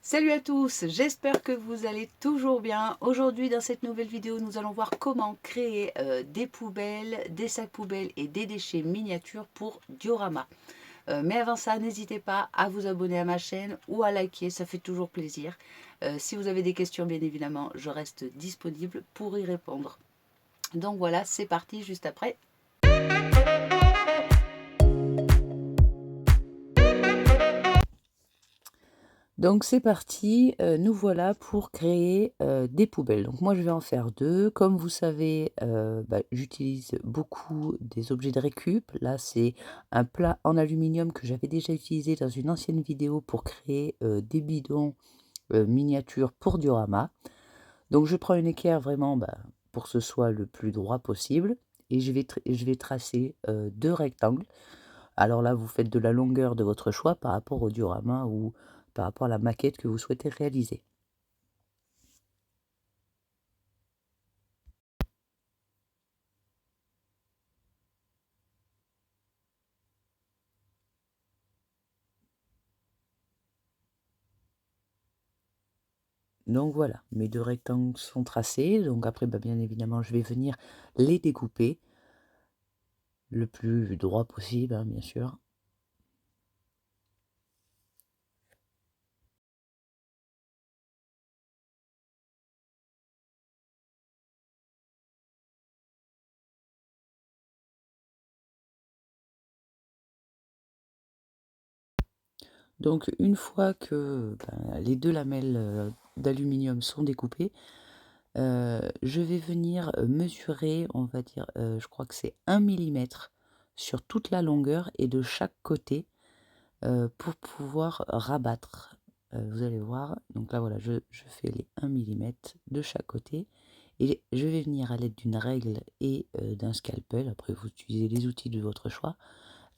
Salut à tous, j'espère que vous allez toujours bien. Aujourd'hui dans cette nouvelle vidéo, nous allons voir comment créer des poubelles, des sacs poubelles et des déchets miniatures pour diorama. Mais avant ça, n'hésitez pas à vous abonner à ma chaîne ou à liker, ça fait toujours plaisir. Si vous avez des questions, bien évidemment, je reste disponible pour y répondre. Donc voilà, c'est parti juste après. Donc c'est parti, nous voilà pour créer des poubelles. Donc moi je vais en faire deux. Comme vous savez, j'utilise beaucoup des objets de récup. Là c'est un plat en aluminium que j'avais déjà utilisé dans une ancienne vidéo pour créer des bidons miniatures pour diorama. Donc je prends une équerre vraiment pour que ce soit le plus droit possible et je vais tracer deux rectangles. Alors là, vous faites de la longueur de votre choix par rapport au diorama ou par rapport à la maquette que vous souhaitez réaliser. Donc voilà, mes deux rectangles sont tracés. Donc après, bien évidemment, je vais venir les découper le plus droit possible, hein, bien sûr. Donc une fois que les deux lamelles d'aluminium sont découpées, je vais venir mesurer, on va dire, je crois que c'est 1 millimètre sur toute la longueur et de chaque côté pour pouvoir rabattre. Vous allez voir, donc là voilà, je fais les 1 millimètre de chaque côté et je vais venir à l'aide d'une règle et d'un scalpel, après vous utilisez les outils de votre choix,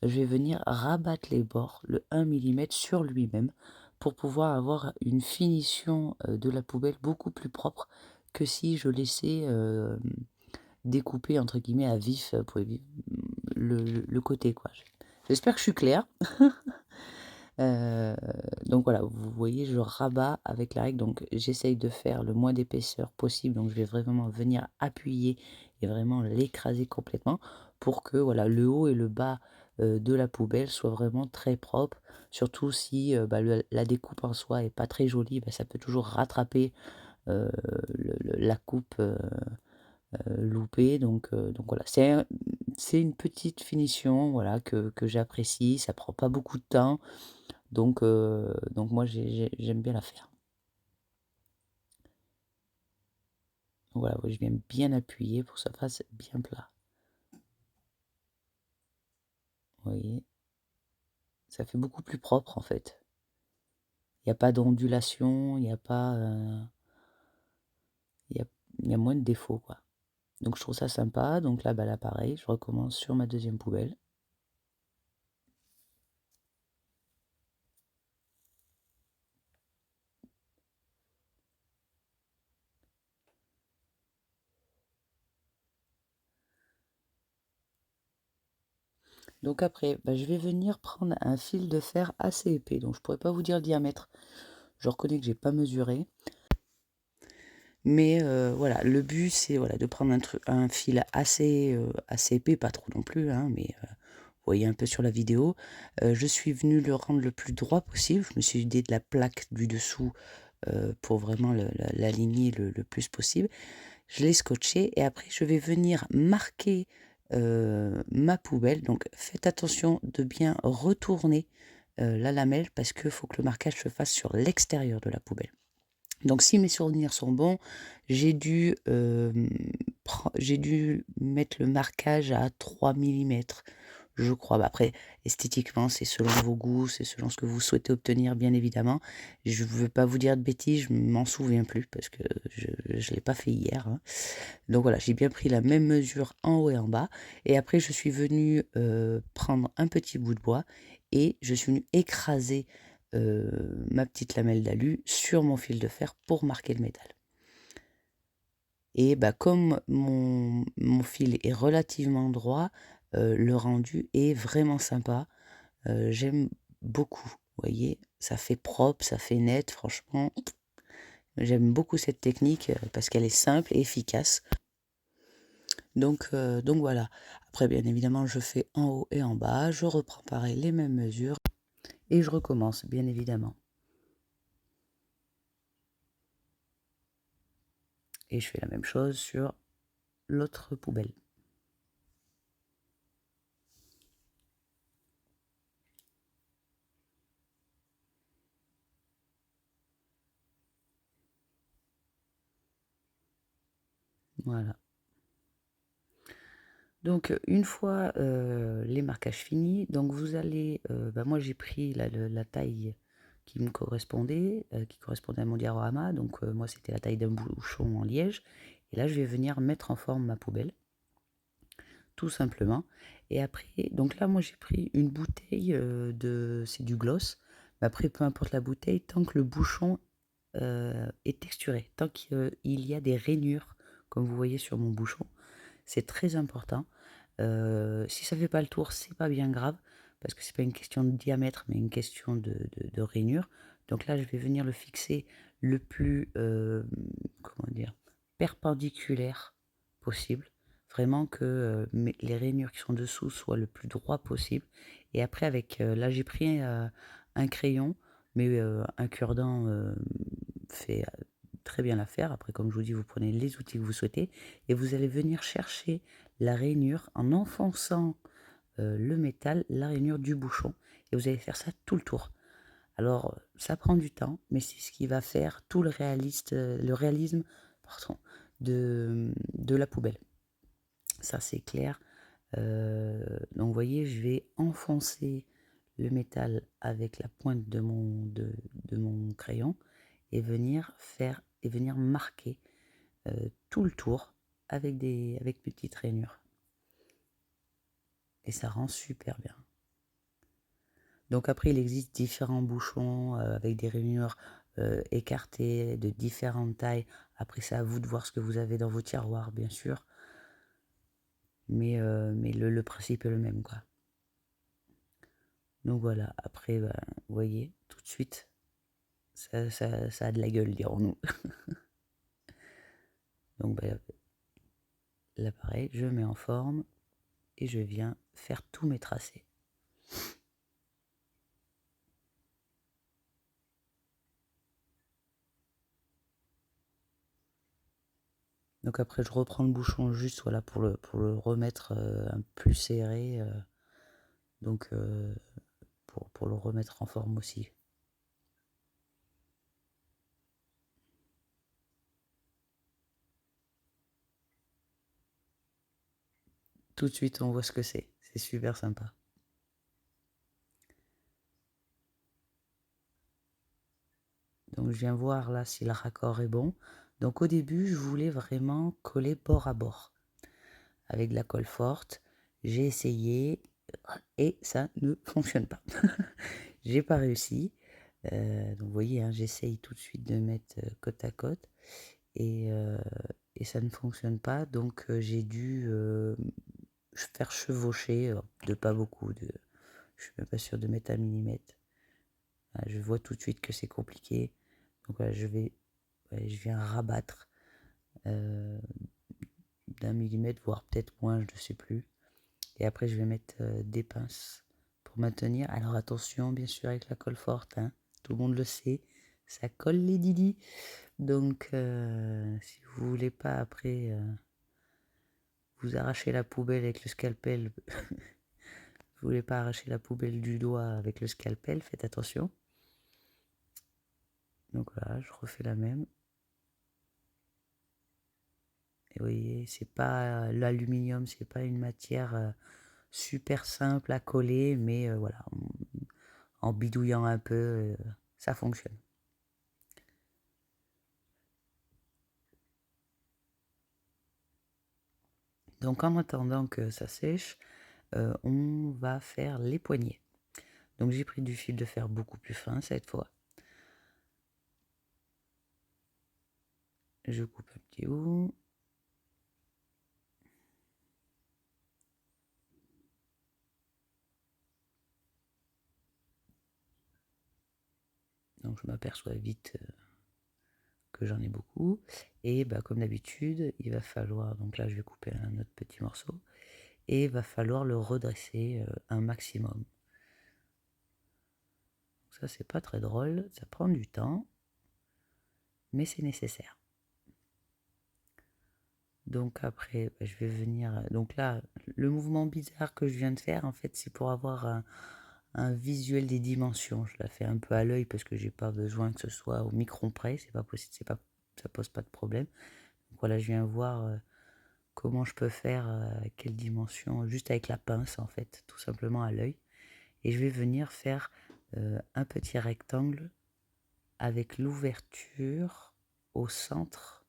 je vais venir rabattre les bords, le 1 millimètre sur lui-même, pour pouvoir avoir une finition de la poubelle beaucoup plus propre que si je laissais découper entre guillemets à vif pour le côté quoi. J'espère que je suis claire. Donc voilà, vous voyez, je rabats avec la règle, donc j'essaye de faire le moins d'épaisseur possible, donc je vais vraiment venir appuyer et vraiment l'écraser complètement pour que voilà, le haut et le bas de la poubelle soient vraiment très propres. Surtout si la découpe en soi est pas très jolie, ça peut toujours rattraper la coupe loupée. Donc voilà, c'est une petite finition voilà, que j'apprécie, ça prend pas beaucoup de temps. Donc moi j'aime bien la faire. Voilà, ouais, je viens bien appuyer pour que ça fasse bien plat. Vous voyez? Ça fait beaucoup plus propre en fait. Il y a pas d'ondulation, il y a pas, il y a il y a moins de défauts quoi. Donc je trouve ça sympa, donc là pareil, je recommence sur ma deuxième poubelle. Donc après, je vais venir prendre un fil de fer assez épais, donc je pourrais pas vous dire le diamètre. Je reconnais que j'ai pas mesuré. Mais voilà, le but c'est voilà, de prendre un fil assez épais, pas trop non plus, hein, mais vous voyez un peu sur la vidéo. Je suis venue le rendre le plus droit possible. Je me suis aidée de la plaque du dessous pour vraiment l'aligner le plus possible. Je l'ai scotché et après je vais venir marquer ma poubelle. Donc faites attention de bien retourner la lamelle parce qu'il faut que le marquage se fasse sur l'extérieur de la poubelle. Donc si mes souvenirs sont bons, j'ai dû, mettre le marquage à 3 millimètres, je crois. Après esthétiquement, c'est selon vos goûts, c'est selon ce que vous souhaitez obtenir bien évidemment. Je ne veux pas vous dire de bêtises, je m'en souviens plus parce que je ne l'ai pas fait hier, hein. Donc voilà, j'ai bien pris la même mesure en haut et en bas et après je suis venue, prendre un petit bout de bois et je suis venue écraser ma petite lamelle d'alu sur mon fil de fer pour marquer le métal. Et comme mon fil est relativement droit, le rendu est vraiment sympa. J'aime beaucoup, vous voyez? ça fait propre, ça fait net, franchement. J'aime beaucoup cette technique parce qu'elle est simple et efficace. Donc voilà. Après, bien évidemment, je fais en haut et en bas. Je reprends pareil les mêmes mesures et je recommence, bien évidemment. Et je fais la même chose sur l'autre poubelle. Voilà. Donc une fois les marquages finis, donc vous allez, moi j'ai pris la taille qui me correspondait, qui correspondait à mon diorama, donc moi c'était la taille d'un bouchon en liège, et là je vais venir mettre en forme ma poubelle, tout simplement. Et après, donc là moi j'ai pris une bouteille c'est du gloss, mais après peu importe la bouteille, tant que le bouchon est texturé, tant qu'il y a des rainures, comme vous voyez sur mon bouchon, c'est très important. Si ça fait pas le tour, c'est pas bien grave, parce que c'est pas une question de diamètre, mais une question de rainure. Donc là, je vais venir le fixer le plus, comment dire, perpendiculaire possible. Vraiment que les rainures qui sont dessous soient le plus droit possible. Et après, là, j'ai pris un crayon, mais un cure-dent fait très bien l'affaire. Après, comme je vous dis, vous prenez les outils que vous souhaitez et vous allez venir chercher la rainure en enfonçant le métal, la rainure du bouchon. Et vous allez faire ça tout le tour. Alors, ça prend du temps, mais c'est ce qui va faire tout le réalisme pardon, de la poubelle. Ça, c'est clair. Donc, vous voyez, je vais enfoncer le métal avec la pointe de mon crayon et venir marquer tout le tour avec mes petites rainures. Et ça rend super bien. Donc après, il existe différents bouchons avec des rainures écartées de différentes tailles. Après, c'est à vous de voir ce que vous avez dans vos tiroirs, bien sûr. Mais le principe est le même, quoi. Donc voilà, après, vous voyez, tout de suite, ça a de la gueule, dirons-nous. Donc là, pareil, je mets en forme et je viens faire tous mes tracés. Donc après, je reprends le bouchon juste voilà, pour le remettre un plus serré. Donc pour le remettre en forme aussi. Tout de suite, on voit ce que c'est. C'est super sympa. Donc je viens voir là si le raccord est bon. Donc au début, je voulais vraiment coller bord à bord avec de la colle forte. J'ai essayé et ça ne fonctionne pas. J'ai pas réussi. Donc vous voyez, hein, j'essaye tout de suite de mettre côte à côte et, euh, et ça ne fonctionne pas. Donc j'ai dû faire chevaucher de pas beaucoup. Je suis même pas sûr de mettre un millimètre. Je vois tout de suite que c'est compliqué. Donc voilà, je viens rabattre d'un millimètre, voire peut-être moins, je ne sais plus. Et après, je vais mettre des pinces pour maintenir. Alors attention, bien sûr, avec la colle forte, hein, tout le monde le sait, ça colle les didis. Donc, si vous voulez pas après vous arracher la poubelle avec le scalpel, vous voulez pas arracher la poubelle du doigt avec le scalpel, faites attention. Donc voilà, je refais la même. Et vous voyez, c'est pas l'aluminium, c'est pas une matière super simple à coller, mais voilà, en bidouillant un peu, ça fonctionne. Donc en attendant que ça sèche, on va faire les poignets. Donc j'ai pris du fil de fer beaucoup plus fin cette fois. Je coupe un petit bout. m'aperçois vite que j'en ai beaucoup. Et comme d'habitude, il va falloir, donc là je vais couper un autre petit morceau, et il va falloir le redresser un maximum. Ça c'est pas très drôle, ça prend du temps, mais c'est nécessaire. Donc après, je vais venir, donc là, le mouvement bizarre que je viens de faire, en fait, c'est pour avoir un visuel des dimensions. Je la fais un peu à l'œil parce que j'ai pas besoin que ce soit au micron près, c'est pas possible, ça pose pas de problème. Donc voilà, je viens voir comment je peux faire, quelle dimension, juste avec la pince en fait, tout simplement à l'œil. Et je vais venir faire un petit rectangle avec l'ouverture au centre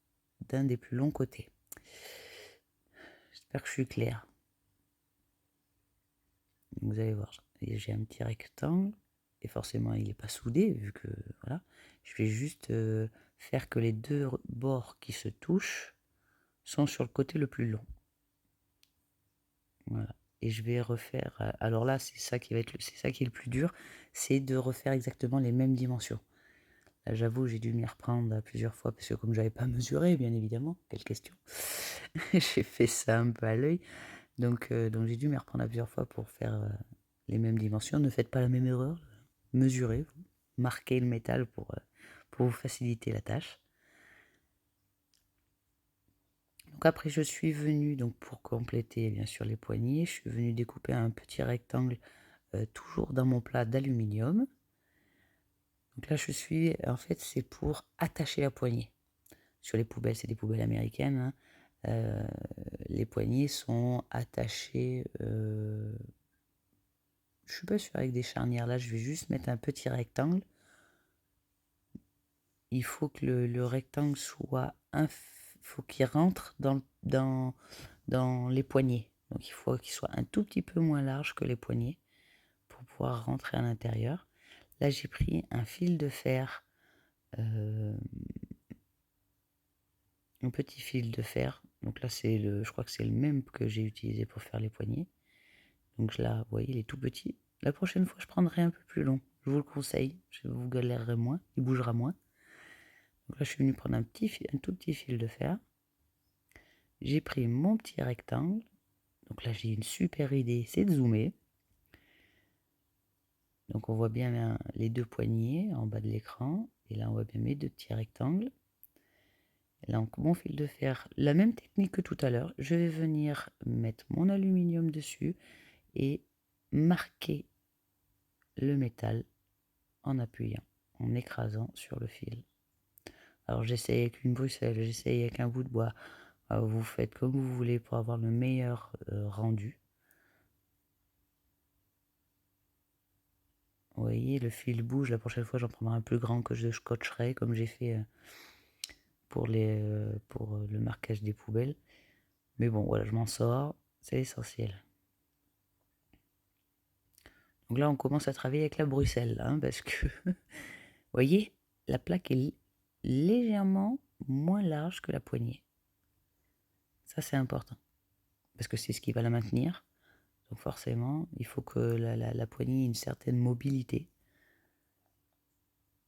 d'un des plus longs côtés. J'espère que je suis clair. Vous allez voir, j'ai un petit rectangle et forcément il n'est pas soudé vu que voilà. Je vais juste faire que les deux bords qui se touchent sont sur le côté le plus long. Voilà. Et je vais refaire. Alors là, c'est ça qui est le plus dur, c'est de refaire exactement les mêmes dimensions. Là, j'avoue, j'ai dû m'y reprendre à plusieurs fois parce que comme j'avais pas mesuré, bien évidemment, quelle question. J'ai fait ça un peu à l'œil, donc j'ai dû m'y reprendre à plusieurs fois pour faire les mêmes dimensions. Ne faites pas la même erreur. Mesurez, marquez le métal pour vous faciliter la tâche. Donc après, je suis venu, donc pour compléter bien sûr les poignées, je suis venu découper un petit rectangle toujours dans mon plat d'aluminium. Donc là, en fait, c'est pour attacher la poignée. Sur les poubelles, c'est des poubelles américaines, hein. Les poignées sont attachées, je suis pas sûr avec des charnières. Là, je vais juste mettre un petit rectangle. Il faut que le rectangle soit faut qu'il rentre dans les poignées. Donc il faut qu'il soit un tout petit peu moins large que les poignées pour pouvoir rentrer à l'intérieur. Là, j'ai pris un fil de fer, un petit fil de fer. Donc là, je crois que c'est le même que j'ai utilisé pour faire les poignées. Donc là, vous voyez, il est tout petit. La prochaine fois, je prendrai un peu plus long. Je vous le conseille. Je vous galérerai moins. Il bougera moins. Donc là, je suis venu prendre un tout petit fil de fer. J'ai pris mon petit rectangle. Donc là, j'ai une super idée, c'est de zoomer. Donc on voit bien les deux poignées en bas de l'écran. Et là, on voit bien mes deux petits rectangles. Et là, mon fil de fer, la même technique que tout à l'heure. Je vais venir mettre mon aluminium dessus et marquer le métal en appuyant, en écrasant sur le fil. Alors j'essaye avec une bruxelle, j'essaye avec un bout de bois. Vous faites comme vous voulez pour avoir le meilleur rendu. Vous voyez, le fil bouge. La prochaine fois, j'en prendrai un plus grand que je scotcherai, comme j'ai fait pour le marquage des poubelles. Mais bon, voilà, je m'en sors. C'est l'essentiel. Donc là, on commence à travailler avec la bruxelle, hein, parce que, vous voyez, la plaque est légèrement moins large que la poignée. Ça, c'est important, parce que c'est ce qui va la maintenir. Donc forcément, il faut que la poignée ait une certaine mobilité.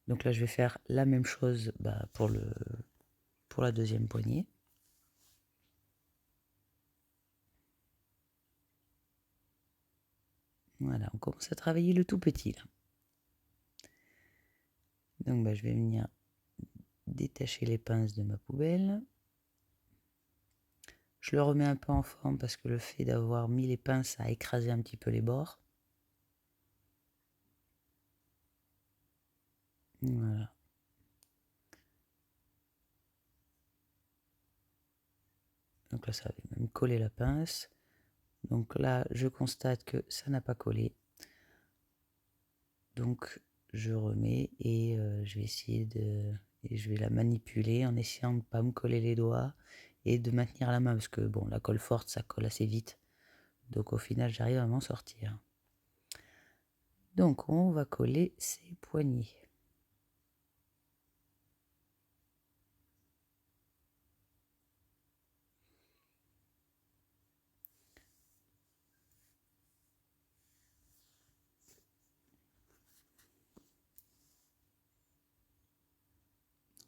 Donc là, je vais faire la même chose pour la deuxième poignée. Voilà, on commence à travailler le tout petit là. Donc je vais venir détacher les pinces de ma poubelle. Je le remets un peu en forme parce que le fait d'avoir mis les pinces a écrasé un petit peu les bords. Voilà. Donc là, ça va même coller la pince. Donc là, je constate que ça n'a pas collé. Donc je remets et je vais essayer et je vais la manipuler en essayant de ne pas me coller les doigts et de maintenir la main parce que bon, la colle forte, ça colle assez vite. Donc au final, j'arrive à m'en sortir. Donc on va coller ces poignées.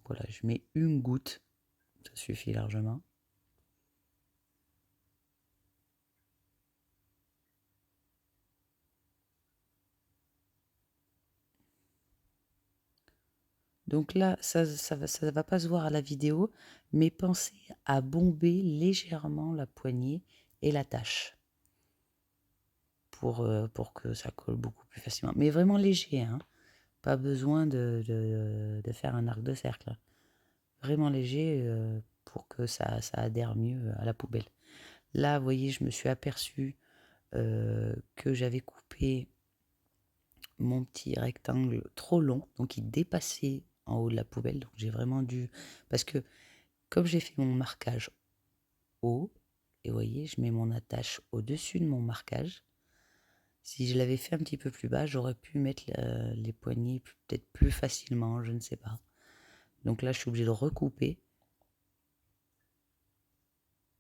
Voilà, je mets une goutte, ça suffit largement. Donc là, ça va pas se voir à la vidéo, mais pensez à bomber légèrement la poignée et la tâche pour que ça colle beaucoup plus facilement. Mais vraiment léger, hein. Pas besoin de faire un arc de cercle, hein. Vraiment léger pour que ça adhère mieux à la poubelle. Là, vous voyez, je me suis aperçue que j'avais coupé mon petit rectangle trop long, donc il dépassait en haut de la poubelle. Donc j'ai vraiment dû... Parce que comme j'ai fait mon marquage haut, et vous voyez, je mets mon attache au-dessus de mon marquage. Si je l'avais fait un petit peu plus bas, j'aurais pu mettre les poignées peut-être plus facilement, je ne sais pas. Donc là, je suis obligée de recouper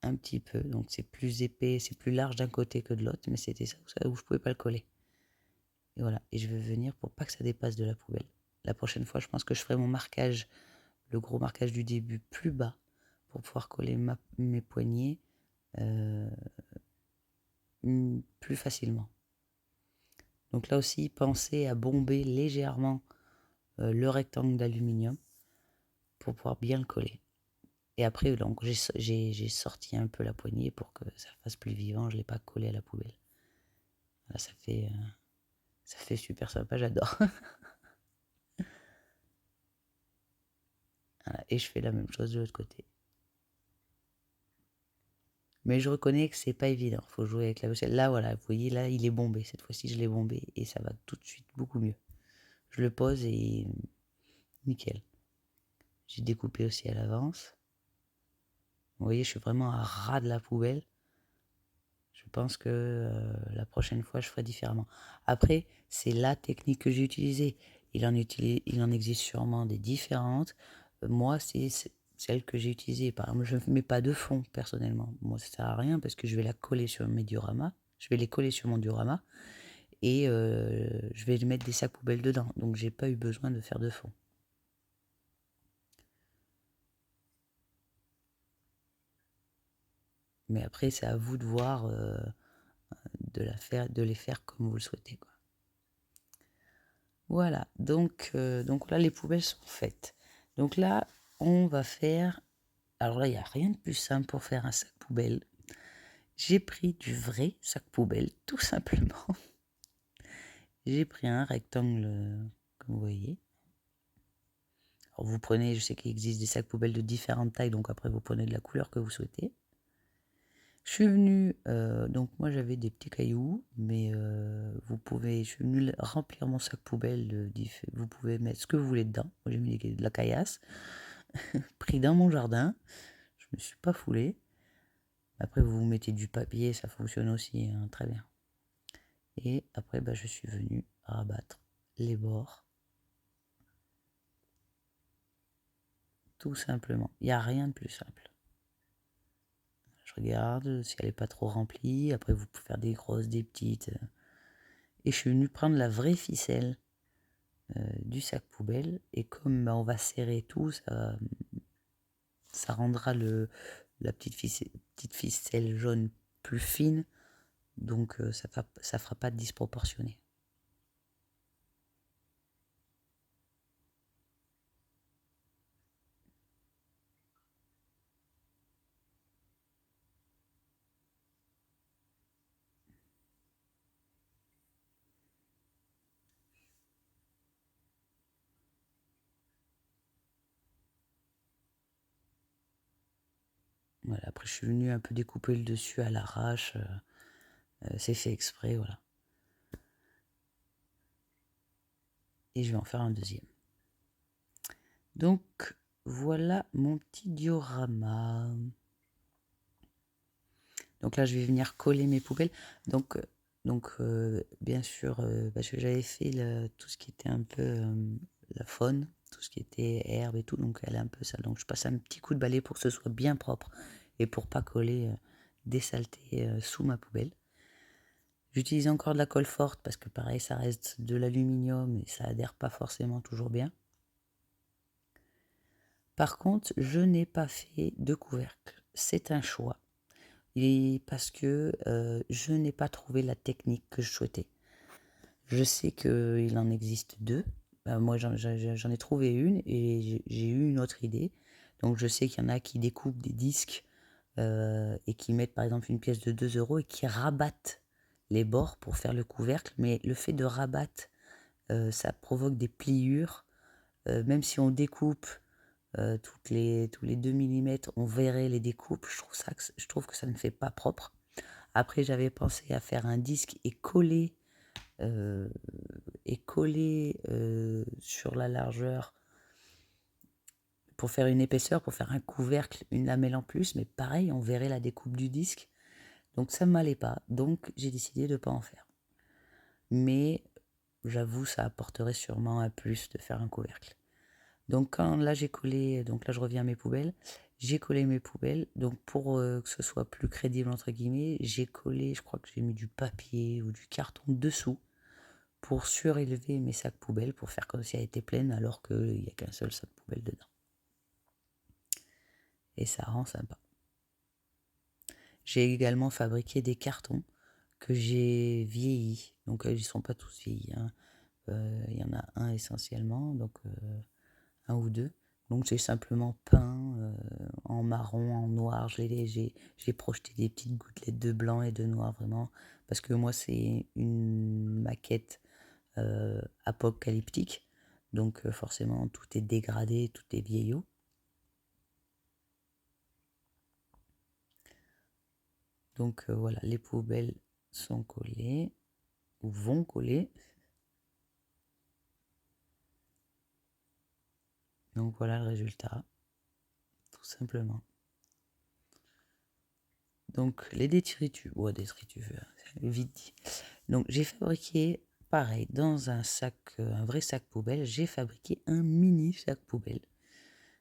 un petit peu. Donc c'est plus épais, c'est plus large d'un côté que de l'autre, mais c'était ça où je pouvais pas le coller. Et voilà, et je vais venir pour pas que ça dépasse de la poubelle. La prochaine fois, je pense que je ferai mon marquage, le gros marquage du début, plus bas pour pouvoir coller mes poignets plus facilement. Donc là aussi, pensez à bomber légèrement le rectangle d'aluminium pour pouvoir bien le coller. Et après, donc, j'ai sorti un peu la poignée pour que ça fasse plus vivant. Je ne l'ai pas collé à la poubelle. Là, ça fait super sympa, j'adore. Voilà, et je fais la même chose de l'autre côté. Mais je reconnais que c'est pas évident. Il faut jouer avec la vaisselle. Là, voilà, vous voyez, là, il est bombé. Cette fois-ci, je l'ai bombé et ça va tout de suite beaucoup mieux. Je le pose et nickel. J'ai découpé aussi à l'avance. Vous voyez, je suis vraiment à ras de la poubelle. Je pense que la prochaine fois, je ferai différemment. Après, c'est la technique que j'ai utilisée. Il en existe sûrement des différentes. Moi, c'est celle que j'ai utilisée. Par exemple, je ne mets pas de fond, personnellement. Moi, ça ne sert à rien parce que je vais la coller sur mes dioramas. Je vais les coller sur mon diorama et je vais mettre des sacs poubelles dedans. Donc, j'ai pas eu besoin de faire de fond. Mais après, c'est à vous de voir, de les faire comme vous le souhaitez, quoi. Voilà, donc là, les poubelles sont faites. Donc là, on va faire... Alors là, il n'y a rien de plus simple pour faire un sac poubelle. J'ai pris du vrai sac poubelle, tout simplement. J'ai pris un rectangle, comme vous voyez. Alors vous prenez, je sais qu'il existe des sacs poubelles de différentes tailles, donc après vous prenez de la couleur que vous souhaitez. Je suis venue, donc moi j'avais des petits cailloux, mais je suis venue remplir mon sac poubelle, vous pouvez mettre ce que vous voulez dedans. Moi j'ai mis de la caillasse, pris dans mon jardin, je me suis pas foulée. Après vous mettez du papier, ça fonctionne aussi, hein, très bien. Et après je suis venue rabattre les bords, tout simplement. Il n'y a rien de plus simple. Je regarde si elle n'est pas trop remplie, après vous pouvez faire des grosses, des petites... Et je suis venue prendre la vraie ficelle du sac poubelle. Et comme on va serrer tout, ça rendra la petite ficelle jaune plus fine. Donc ça fera pas de disproportionné. Voilà, après je suis venue un peu découper le dessus à l'arrache. C'est fait exprès, voilà. Et je vais en faire un deuxième. Donc voilà mon petit diorama. Donc là je vais venir coller mes poubelles. Donc bien sûr, parce que j'avais fait tout ce qui était un peu la faune, tout ce qui était herbe et tout, donc elle a un peu ça. Donc je passe un petit coup de balai pour que ce soit bien propre et pour pas coller des saletés sous ma poubelle. J'utilise encore de la colle forte parce que pareil, ça reste de l'aluminium et ça adhère pas forcément toujours bien. Par contre, je n'ai pas fait de couvercle. C'est un choix. Et parce que je n'ai pas trouvé la technique que je souhaitais. Je sais qu'il en existe deux. Moi, j'en ai trouvé une et j'ai eu une autre idée. Donc, je sais qu'il y en a qui découpent des disques et qui mettent par exemple une pièce de 2 euros et qui rabattent les bords pour faire le couvercle. Mais le fait de rabattre, ça provoque des pliures. Même si on découpe tous les 2 millimètres, on verrait les découpes. Je trouve que ça ne fait pas propre. Après, j'avais pensé à faire un disque euh, et coller sur la largeur pour faire une épaisseur, pour faire un couvercle, une lamelle en plus. Mais pareil, on verrait la découpe du disque. Donc ça ne m'allait pas. Donc j'ai décidé de ne pas en faire. Mais j'avoue, ça apporterait sûrement un plus de faire un couvercle. Donc quand là j'ai collé, donc là je reviens à mes poubelles, j'ai collé mes poubelles, donc pour que ce soit plus crédible entre guillemets, j'ai collé, je crois que j'ai mis du papier ou du carton dessous pour surélever mes sacs poubelles, pour faire comme si elles étaient pleines alors qu'il n'y a qu'un seul sac poubelle dedans. Et ça rend sympa. J'ai également fabriqué des cartons que j'ai vieillis, donc ils ne sont pas tous vieillis, hein. Il y en a un essentiellement, donc un ou deux. Donc j'ai simplement peint en marron, en noir, j'ai projeté des petites gouttelettes de blanc et de noir vraiment, parce que moi c'est une maquette apocalyptique, donc forcément tout est dégradé, tout est vieillot. Donc voilà, les poubelles sont collées, ou vont coller. Donc voilà le résultat, tout simplement. Donc les détritus, vite dit. Donc j'ai fabriqué, pareil, dans un sac, un vrai sac poubelle, j'ai fabriqué un mini sac poubelle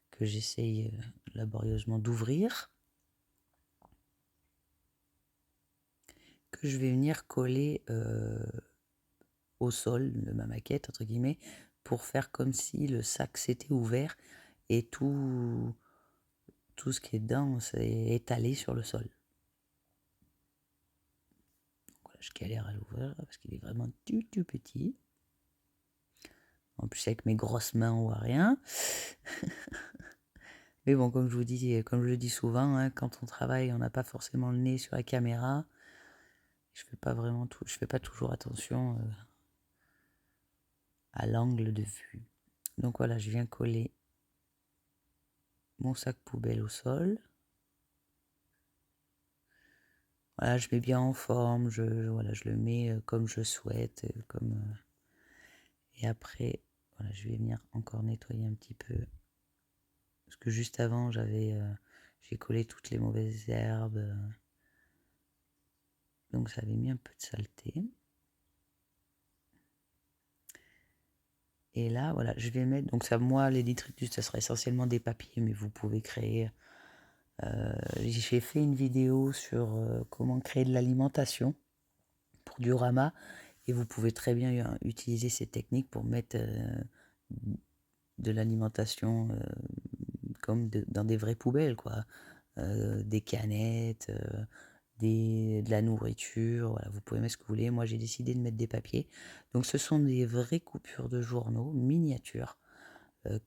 que j'essaye laborieusement d'ouvrir, que je vais venir coller au sol de ma maquette, entre guillemets, pour faire comme si le sac s'était ouvert et tout ce qui est dedans s'est étalé sur le sol. Voilà, je galère à l'ouvrir parce qu'il est vraiment tout petit. En plus avec mes grosses mains on voit rien. Mais bon, comme je vous dis, comme je le dis souvent, hein, quand on travaille, on n'a pas forcément le nez sur la caméra. Je fais pas toujours attention à l'angle de vue. Donc voilà, je viens coller mon sac poubelle au sol. Voilà, je mets bien en forme, je le mets comme je souhaite, et après, voilà, je vais venir encore nettoyer un petit peu. Parce que juste avant, j'ai collé toutes les mauvaises herbes, donc ça avait mis un peu de saleté. Et là, voilà, je vais mettre, donc ça, moi, les détritus, ça sera essentiellement des papiers, mais vous pouvez créer. J'ai fait une vidéo sur comment créer de l'alimentation pour du rama, et vous pouvez très bien utiliser ces techniques pour mettre de l'alimentation comme dans des vraies poubelles, quoi. Des canettes, de la nourriture, voilà, vous pouvez mettre ce que vous voulez. Moi, j'ai décidé de mettre des papiers. Donc, ce sont des vraies coupures de journaux miniatures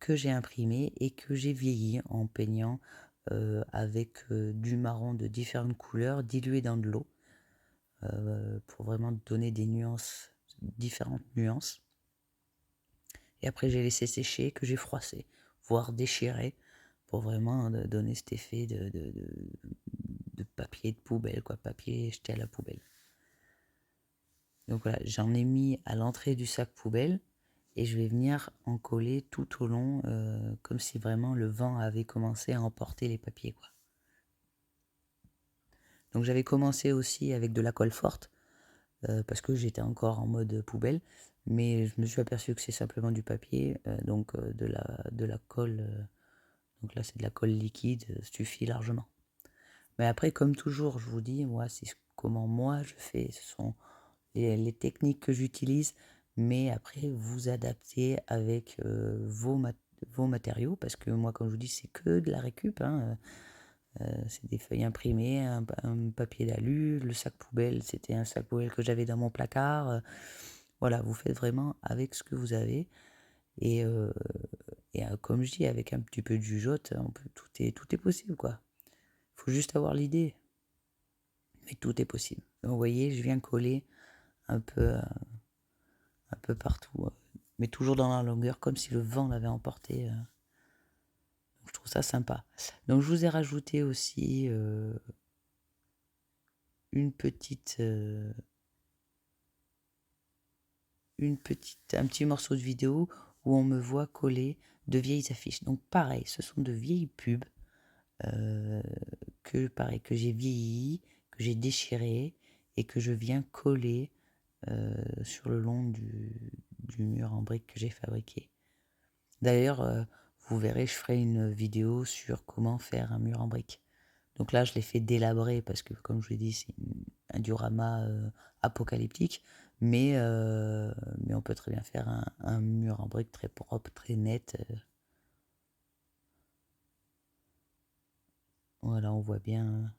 que j'ai imprimées et que j'ai vieilli en peignant avec du marron de différentes couleurs dilué dans de l'eau pour vraiment donner des nuances, différentes nuances. Et après, j'ai laissé sécher, que j'ai froissé, voire déchiré, pour vraiment donner cet effet de papier de poubelle, quoi, papier jeté à la poubelle. Donc voilà, j'en ai mis à l'entrée du sac poubelle et je vais venir en coller tout au long, comme si vraiment le vent avait commencé à emporter les papiers, quoi. Donc j'avais commencé aussi avec de la colle forte, parce que j'étais encore en mode poubelle, mais je me suis aperçu que c'est simplement du papier, donc de la colle, donc là c'est de la colle liquide, suffit largement. Mais après, comme toujours, je vous dis, moi, c'est comment moi je fais, ce sont les techniques que j'utilise, mais après, vous adaptez avec vos matériaux, parce que moi, comme je vous dis, c'est que de la récup, hein. C'est des feuilles imprimées, un papier d'alu, le sac poubelle, c'était un sac poubelle que j'avais dans mon placard. Voilà, vous faites vraiment avec ce que vous avez. Et, comme je dis, avec un petit peu de jugeote, tout est possible, quoi. Il faut juste avoir l'idée. Mais tout est possible. Donc, vous voyez, je viens coller un peu partout, mais toujours dans la longueur, comme si le vent l'avait emporté. Donc, je trouve ça sympa. Donc je vous ai rajouté aussi un petit morceau de vidéo où on me voit coller de vieilles affiches. Donc pareil, ce sont de vieilles pubs que j'ai vieilli, que j'ai déchiré et que je viens coller sur le long du mur en briques que j'ai fabriqué. D'ailleurs, vous verrez, je ferai une vidéo sur comment faire un mur en briques. Donc là, je l'ai fait délabrer parce que, comme je vous l'ai dit, c'est un diorama apocalyptique. Mais on peut très bien faire un mur en briques très propre, très net. Voilà, on voit bien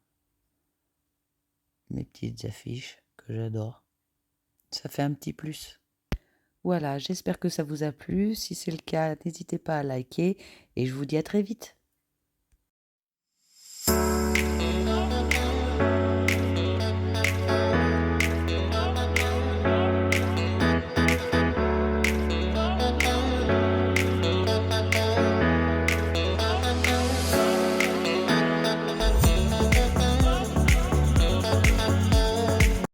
mes petites affiches que j'adore. Ça fait un petit plus. Voilà, j'espère que ça vous a plu. Si c'est le cas, n'hésitez pas à liker et je vous dis à très vite.